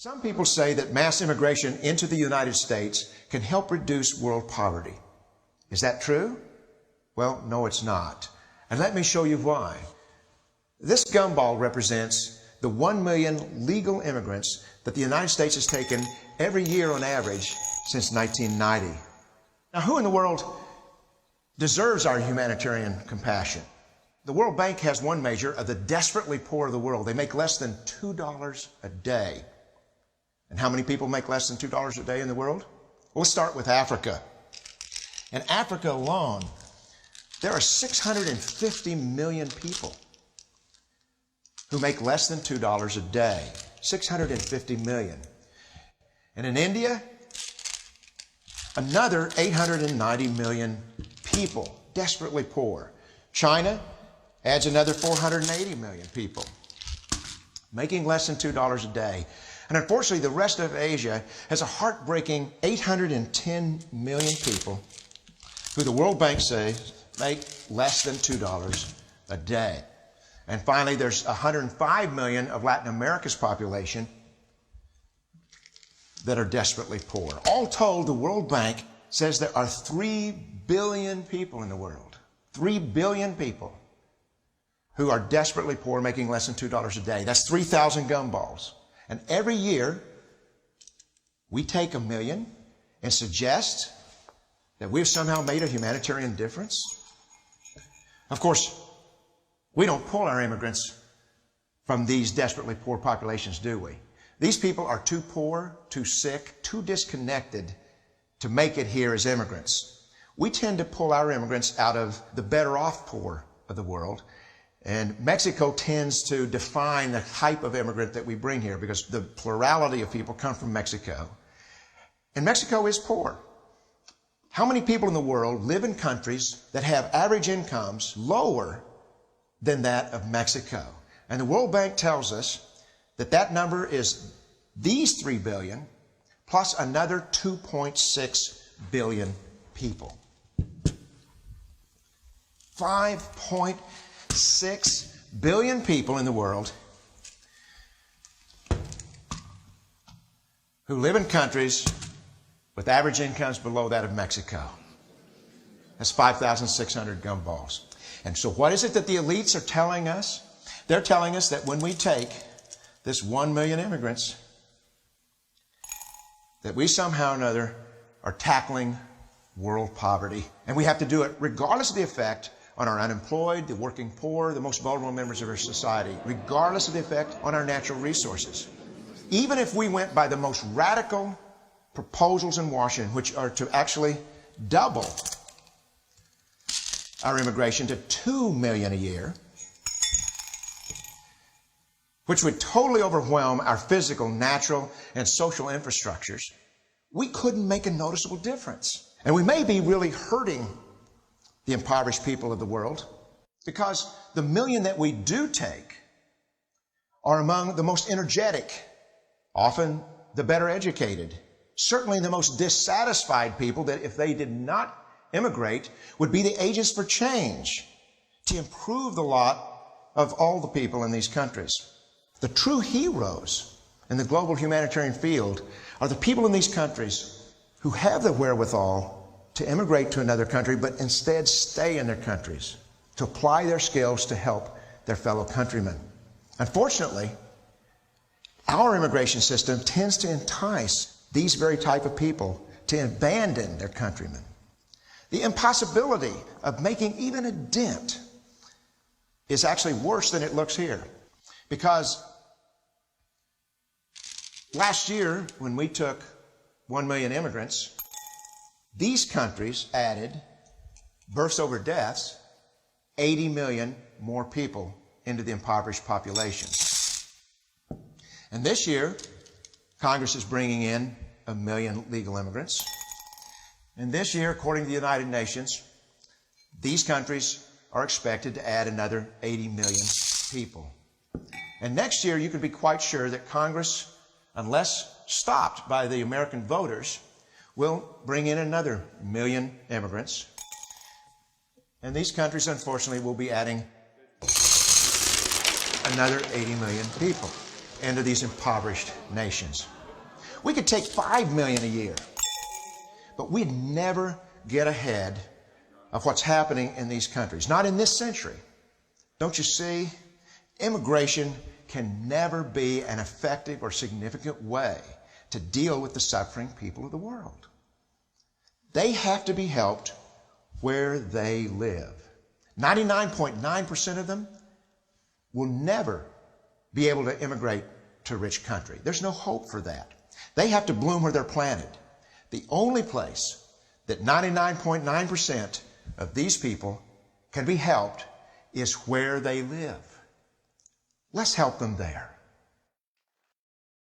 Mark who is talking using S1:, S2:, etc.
S1: Some people say that mass immigration into the United States can help reduce world poverty. Is that true? Well, no, it's not. And let me show you why. This gumball represents the 1 million legal immigrants that the United States has taken every year on average since 1990. Now, who in the world deserves our humanitarian compassion? The World Bank has one measure of the desperately poor of the world. They make less than $2 a day. And how many people make less than $2 a day in the world? Well, let's start with Africa. In Africa alone, there are 650 million people who make less than $2 a day. 650 million. And in India, another 890 million people, desperately poor. China adds another 480 million people, making less than $2 a day. And unfortunately, the rest of Asia has a heartbreaking 810 million people who the World Bank says make less than $2 a day. And finally, there's 105 million of Latin America's population that are desperately poor. All told, the World Bank says there are 3 billion people in the world. 3 billion people who are desperately poor, making less than $2 a day. That's 3,000 gumballs. And every year, we take 1 million and suggest that we've somehow made a humanitarian difference. Of course, we don't pull our immigrants from these desperately poor populations, do we? These people are too poor, too sick, too disconnected to make it here as immigrants. We tend to pull our immigrants out of the better off poor of the world. And Mexico tends to define the type of immigrant that we bring here because the plurality of people come from Mexico. And Mexico is poor. How many people in the world live in countries that have average incomes lower than that of Mexico? And the World Bank tells us that that number is these 3 billion plus another 2.6 billion people. 5.6 billion people in the world who live in countries with average incomes below that of Mexico. That's 5,600 gumballs. And so what is it that the elites are telling us? They're telling us that when we take this 1 million immigrants, that we somehow or another are tackling world poverty. And we have to do it regardless of the effect on our unemployed, the working poor, the most vulnerable members of our society, regardless of the effect on our natural resources. Even if we went by the most radical proposals in Washington, which are to actually double our immigration to 2 million a year, which would totally overwhelm our physical, natural, and social infrastructures, we couldn't make a noticeable difference. And we may be really hurting the impoverished people of the world because the million that we do take are among the most energetic, often the better educated, certainly the most dissatisfied people that if they did not immigrate would be the agents for change to improve the lot of all the people in these countries. The true heroes in the global humanitarian field are the people in these countries who have the wherewithal to immigrate to another country, but instead stay in their countries to apply their skills to help their fellow countrymen. Unfortunately, our immigration system tends to entice these very type of people to abandon their countrymen. The impossibility of making even a dent is actually worse than it looks here. Because last year, when we took 1 million immigrants, these countries added, births over deaths, 80 million more people into the impoverished population. And this year, Congress is bringing in 1 million legal immigrants. And this year, according to the United Nations, these countries are expected to add another 80 million people. And next year, you can be quite sure that Congress, unless stopped by the American voters, will bring in another 1 million immigrants. And these countries, unfortunately, will be adding another 80 million people. into these impoverished nations. We could take 5 million a year, but we'd never get ahead of what's happening in these countries. Not in this century. Don't you see? Immigration can never be an effective or significant way to deal with the suffering people of the world. They have to be helped where they live. 99.9% of them will never be able to immigrate to a rich country. There's no hope for that. They have to bloom where they're planted. The only place that 99.9% of these people can be helped is where they live. Let's help them there.